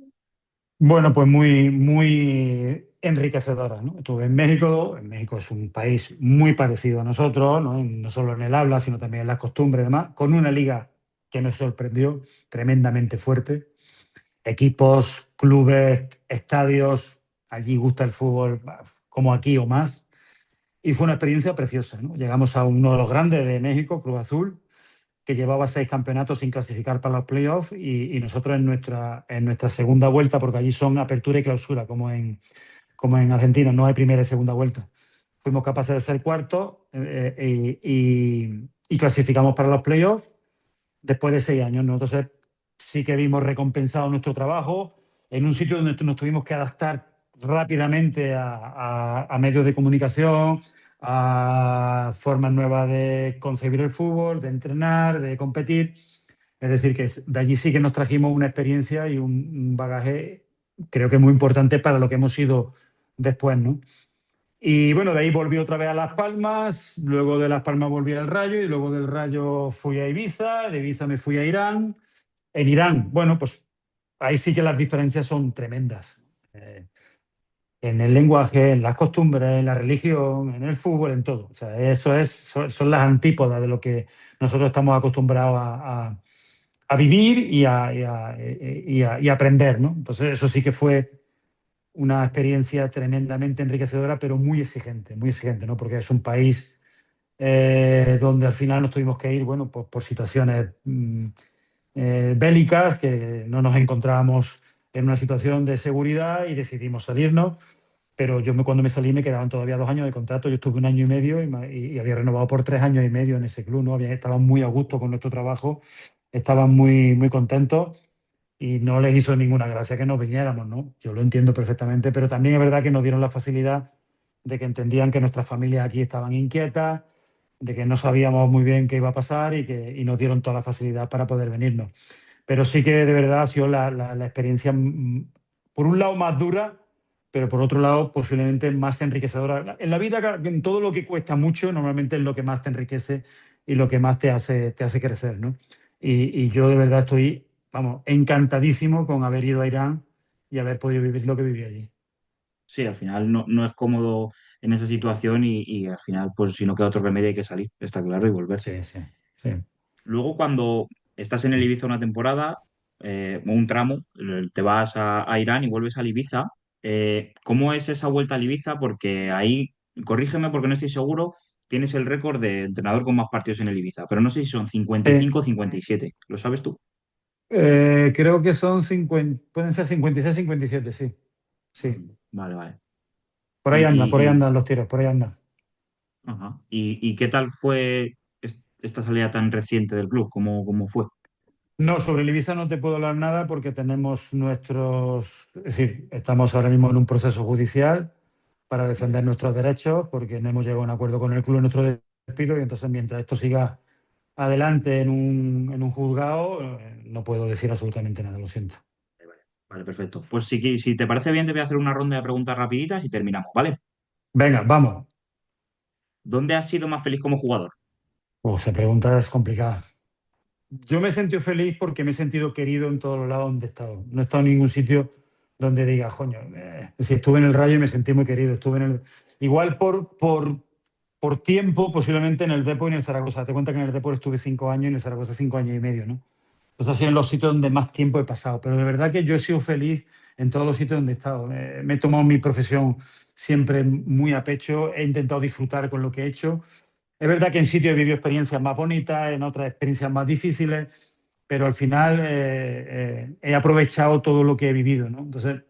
Bueno, pues muy, muy enriquecedora, ¿no? Estuve en México. En México es un país muy parecido a nosotros, ¿no? No solo en el habla, sino también en las costumbres y demás, con una liga que me sorprendió, tremendamente fuerte. Equipos, clubes, estadios, allí gusta el fútbol como aquí o más. Y fue una experiencia preciosa, ¿no? Llegamos a uno de los grandes de México, Cruz Azul, que llevaba 6 campeonatos sin clasificar para los playoffs y nosotros en nuestra segunda vuelta, porque allí son apertura y clausura, como en Argentina, no hay primera y segunda vuelta. Fuimos capaces de ser cuartos y clasificamos para los playoffs después de 6 años, ¿no? Entonces sí que vimos recompensado nuestro trabajo en un sitio donde nos tuvimos que adaptar rápidamente a medios de comunicación, a formas nuevas de concebir el fútbol, de entrenar, de competir. Es decir, que de allí sí que nos trajimos una experiencia y un bagaje, creo que muy importante para lo que hemos sido después, ¿no? Y bueno, de ahí volví otra vez a Las Palmas, luego de Las Palmas volví al Rayo y luego del Rayo fui a Ibiza, de Ibiza me fui a Irán. En Irán, bueno, pues ahí sí que las diferencias son tremendas. En el lenguaje, en las costumbres, en la religión, en el fútbol, en todo. O sea, son las antípodas de lo que nosotros estamos acostumbrados a vivir y a aprender, ¿no? Entonces, eso sí que fue una experiencia tremendamente enriquecedora, pero muy exigente, ¿no? Porque es un país donde al final nos tuvimos que ir, bueno, pues por situaciones bélicas, que no nos encontrábamos en una situación de seguridad y decidimos salirnos. pero cuando me salí me quedaban todavía 2 años de contrato. Yo estuve 1 año y medio y había renovado por 3 años y medio en ese club, ¿no? Estaban muy a gusto con nuestro trabajo, estaban muy, muy contentos y no les hizo ninguna gracia que nos viniéramos, ¿no? Yo lo entiendo perfectamente, pero también es verdad que nos dieron la facilidad de que entendían que nuestras familias aquí estaban inquietas, de que no sabíamos muy bien qué iba a pasar y nos dieron toda la facilidad para poder venirnos. Pero sí que de verdad ha sido la experiencia, por un lado, más dura, pero por otro lado, posiblemente más enriquecedora. En la vida, en todo lo que cuesta mucho, normalmente es lo que más te enriquece y lo que más te hace crecer, ¿no? Y yo de verdad estoy, vamos, encantadísimo con haber ido a Irán y haber podido vivir lo que viví allí. Sí, al final no es cómodo en esa situación y al final, pues si no queda otro remedio hay que salir, está claro, y volver. Sí, sí, sí. Luego, cuando estás en el Ibiza una temporada, un tramo, te vas a Irán y vuelves al Ibiza. ¿Cómo es esa vuelta al Ibiza? Porque ahí, corrígeme porque no estoy seguro, tienes el récord de entrenador con más partidos en el Ibiza, pero no sé si son 55 o 57. ¿Lo sabes tú? Creo que son 50, pueden ser 56, 57, sí. Sí. Vale, vale. Por ahí Y, andan los tiros, por ahí andan. ajá. ¿Y qué tal fue esta salida tan reciente del club? ¿Cómo fue? No, sobre el Ibiza no te puedo hablar nada porque tenemos es decir, estamos ahora mismo en un proceso judicial para defender nuestros derechos porque no hemos llegado a un acuerdo con el club en nuestro despido y entonces mientras esto siga adelante en un juzgado, no puedo decir absolutamente nada, lo siento. Vale, perfecto. Pues si te parece bien, te voy a hacer una ronda de preguntas rapiditas y terminamos, ¿vale? Venga, vamos. ¿Dónde has sido más feliz como jugador? Esa pregunta es complicada. Yo me he sentido feliz porque me he sentido querido en todos los lados donde he estado. No he estado en ningún sitio donde diga, coño, si estuve en el Rayo y me sentí muy querido. Igual por tiempo, posiblemente en el Depor y en el Zaragoza. Te cuenta que en el Depor estuve 5 años y en el Zaragoza 5 años y medio, ¿no? Entonces ha sido en los sitios donde más tiempo he pasado. Pero de verdad que yo he sido feliz en todos los sitios donde he estado. Me he tomado mi profesión siempre muy a pecho. He intentado disfrutar con lo que he hecho. Es verdad que en sitios he vivido experiencias más bonitas, en otras experiencias más difíciles, pero al final he aprovechado todo lo que he vivido, ¿no? Entonces,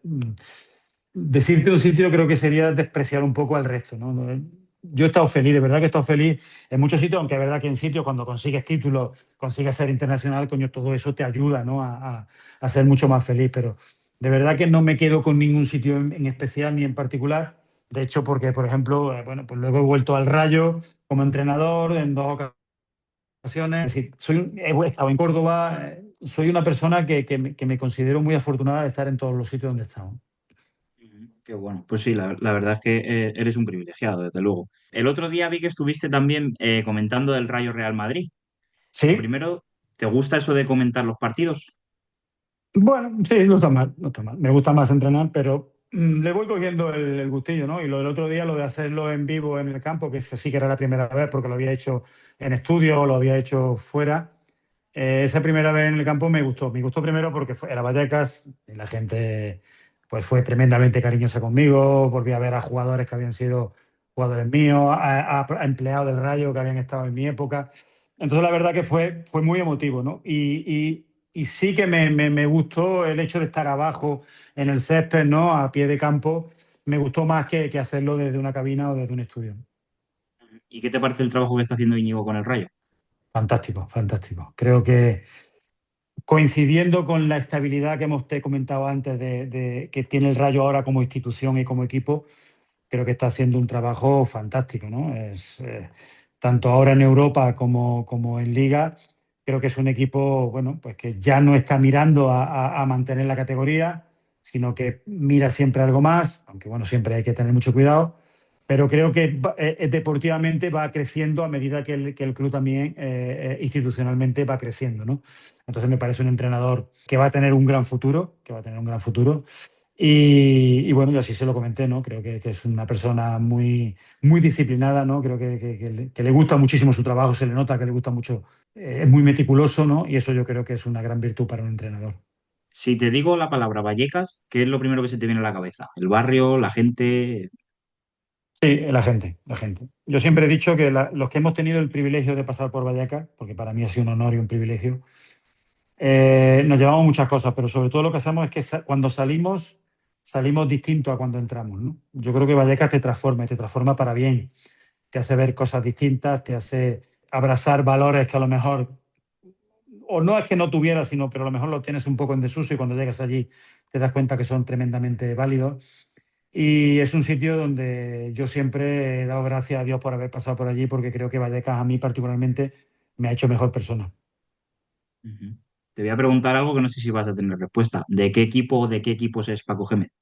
decirte un sitio creo que sería despreciar un poco al resto, ¿no? Yo he estado feliz, de verdad que he estado feliz en muchos sitios, aunque es verdad que en sitios cuando consigues títulos, consigues ser internacional, coño, todo eso te ayuda, ¿no? A ser mucho más feliz, pero de verdad que no me quedo con ningún sitio en especial ni en particular. De hecho, porque, por ejemplo, bueno, pues luego he vuelto al Rayo como entrenador en 2 ocasiones. Es decir, he estado en Córdoba. Soy una persona que me considero muy afortunada de estar en todos los sitios donde he estado. Ujú. Qué bueno. Pues sí, la verdad es que eres un privilegiado, desde luego. El otro día vi que estuviste también comentando el Rayo Real Madrid. Lo Sí, primero, ¿te gusta eso de comentar los partidos? bueno, sí, no está mal, no está mal. Me gusta más entrenar, pero le voy cogiendo el gustillo, ¿no? Y lo del otro día, lo de hacerlo en vivo en el campo, que eso sí que era la primera vez porque lo había hecho en estudio o lo había hecho fuera. Esa primera vez en el campo me gustó. Me gustó primero porque era Vallecas y la gente pues fue tremendamente cariñosa conmigo. Volví a ver a jugadores que habían sido jugadores míos, a empleados del Rayo que habían estado en mi época. Entonces la verdad que fue muy emotivo, ¿no? Y sí que me gustó el hecho de estar abajo en el césped, ¿no? A pie de campo. Me gustó más que hacerlo desde una cabina o desde un estudio. ¿Y qué te parece el trabajo que está haciendo Íñigo con el Rayo? Fantástico, fantástico. Creo que coincidiendo con la estabilidad que te comentado antes que tiene el Rayo ahora como institución y como equipo, creo que está haciendo un trabajo fantástico, ¿no? Tanto ahora en Europa como en Liga, creo que es un equipo, bueno, pues que ya no está mirando a mantener la categoría, sino que mira siempre algo más, aunque bueno, siempre hay que tener mucho cuidado, pero creo que deportivamente va creciendo a medida que el club también institucionalmente va creciendo, ¿no? Entonces me parece un entrenador que va a tener un gran futuro, que va a tener un gran futuro. Y bueno, yo así se lo comenté, ¿no? Creo que es una persona muy, muy disciplinada, ¿no? Creo que le gusta muchísimo su trabajo, se le nota que le gusta mucho, es muy meticuloso, ¿no? Y eso yo creo que es una gran virtud para un entrenador. Si te digo la palabra Vallecas, ¿qué es lo primero que se te viene a la cabeza? ¿El barrio, la gente? Sí, la gente, la gente. Yo siempre he dicho que los que hemos tenido el privilegio de pasar por Vallecas, porque para mí ha sido un honor y un privilegio, nos llevamos muchas cosas, pero sobre todo lo que hacemos es que cuando salimos salimos distintos a cuando entramos, ¿no? Yo creo que Vallecas te transforma para bien, te hace ver cosas distintas, te hace abrazar valores que a lo mejor, o no es que no tuvieras, sino, pero a lo mejor lo tienes un poco en desuso y cuando llegas allí te das cuenta que son tremendamente válidos. Y es un sitio donde yo siempre he dado gracias a Dios por haber pasado por allí, porque creo que Vallecas a mí particularmente me ha hecho mejor persona. Ujú. Te voy a preguntar algo que no sé si vas a tener respuesta. ¿De qué equipo o de qué equipos es Paco Gémez?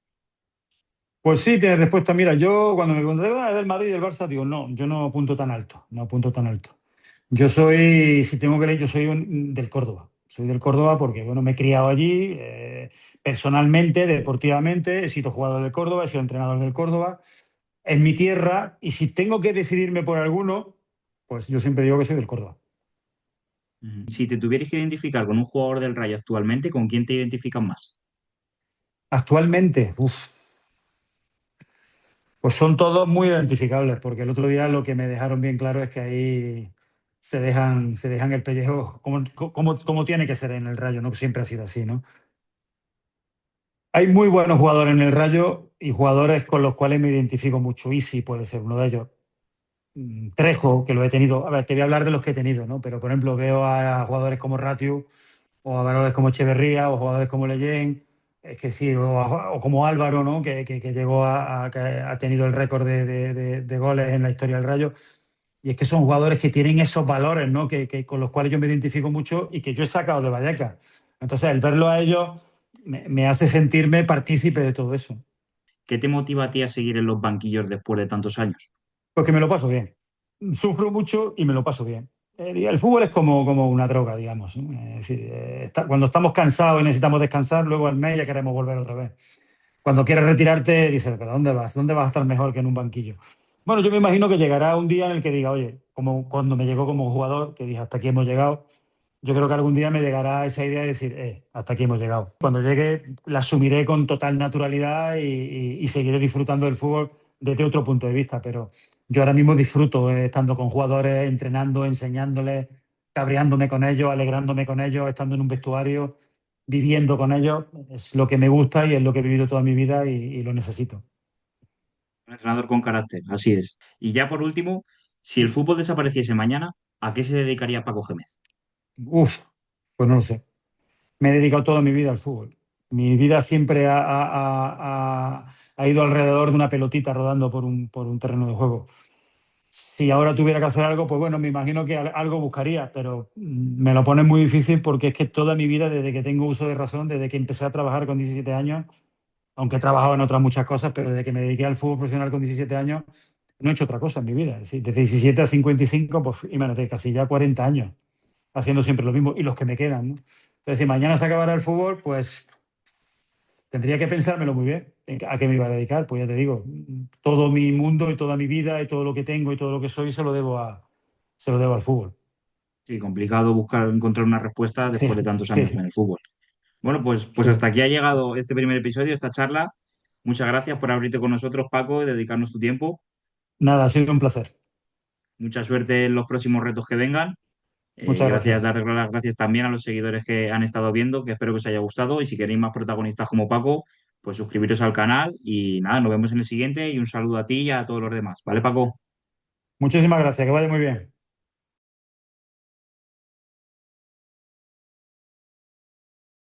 Pues sí, tienes respuesta. Mira, yo cuando me pregunté del Madrid y del Barça, digo, no, yo no apunto tan alto, no apunto tan alto. Yo soy, si tengo que leer, yo soy del Córdoba. Soy del Córdoba porque, bueno, me he criado allí, personalmente, deportivamente, he sido jugador del Córdoba, he sido entrenador del Córdoba, es mi tierra, y si tengo que decidirme por alguno, pues yo siempre digo que soy del Córdoba. Ujú. Si te tuvieras que identificar con un jugador del Rayo actualmente, ¿con quién te identificas más? Actualmente, pues son todos muy identificables, porque el otro día lo que me dejaron bien claro es que ahí se dejan el pellejo como tiene que ser en el Rayo, no siempre ha sido así, ¿no? Hay muy buenos jugadores en el Rayo y jugadores con los cuales me identifico mucho. Isi puede ser uno de ellos. Trejo, que lo he tenido. A ver, te voy a hablar de los que he tenido, ¿no? Pero, por ejemplo, veo a jugadores como Ratiu, o a jugadores como Echeverría, o jugadores como Leyen, es que sí, o como Álvaro, ¿no? Que llegó que ha tenido el récord de goles en la historia del Rayo. Y es que son jugadores que tienen esos valores, ¿no? Con los cuales yo me identifico mucho y que yo he sacado de Vallecas. Entonces, el verlo a ellos me hace sentirme partícipe de todo eso. ¿Qué te motiva a ti a seguir en los banquillos después de tantos años? Porque me lo paso bien. Sufro mucho y me lo paso bien. El fútbol es como una droga, digamos, ¿no? Es decir, cuando estamos cansados y necesitamos descansar, luego al mes ya queremos volver otra vez. Cuando quieres retirarte, dices, ¿pero dónde vas? ¿Dónde vas a estar mejor que en un banquillo? Bueno, yo me imagino que llegará un día en el que diga, oye, como cuando me llegó como jugador, que dije, hasta aquí hemos llegado, yo creo que algún día me llegará esa idea de decir, hasta aquí hemos llegado. Cuando llegue, la asumiré con total naturalidad y seguiré disfrutando del fútbol desde otro punto de vista. Pero yo ahora mismo disfruto estando con jugadores, entrenando, enseñándoles, cabreándome con ellos, alegrándome con ellos, estando en un vestuario, viviendo con ellos. Es lo que me gusta y es lo que he vivido toda mi vida y lo necesito. Un entrenador con carácter, así es. Y ya por último, si el fútbol desapareciese mañana, ¿a qué se dedicaría Paco Gémez? Uf, pues no lo sé. Me he dedicado toda mi vida al fútbol. Mi vida siempre ha ido alrededor de una pelotita rodando por un terreno de juego. Si ahora tuviera que hacer algo, pues bueno, me imagino que algo buscaría, pero me lo pone muy difícil porque es que toda mi vida, desde que tengo uso de razón, desde que empecé a trabajar con 17 años, aunque he trabajado en otras muchas cosas, pero desde que me dediqué al fútbol profesional con 17 años, no he hecho otra cosa en mi vida. Es decir, desde 17 a 55, pues imagínate, casi ya 40 años haciendo siempre lo mismo y los que me quedan, ¿no? Entonces, si mañana se acabara el fútbol, pues tendría que pensármelo muy bien a qué me iba a dedicar. Pues ya te digo, todo mi mundo y toda mi vida y todo lo que tengo y todo lo que soy se lo debo al fútbol. Sí, complicado buscar, encontrar una respuesta Sí, después de tantos años en sí, el fútbol. Bueno, pues sí. hasta aquí ha llegado este primer episodio, esta charla. Muchas gracias por abrirte con nosotros, Paco, y dedicarnos tu tiempo. Nada, ha sido un placer. Mucha suerte en los próximos retos que vengan. Muchas Gracias, gracias. darles las gracias también a los seguidores que han estado viendo, que espero que os haya gustado. Y si queréis más protagonistas como Paco, pues suscribiros al canal. Y nada, nos vemos en el siguiente. Y un saludo a ti y a todos los demás. ¿Vale, Paco? Muchísimas gracias, que vaya muy bien.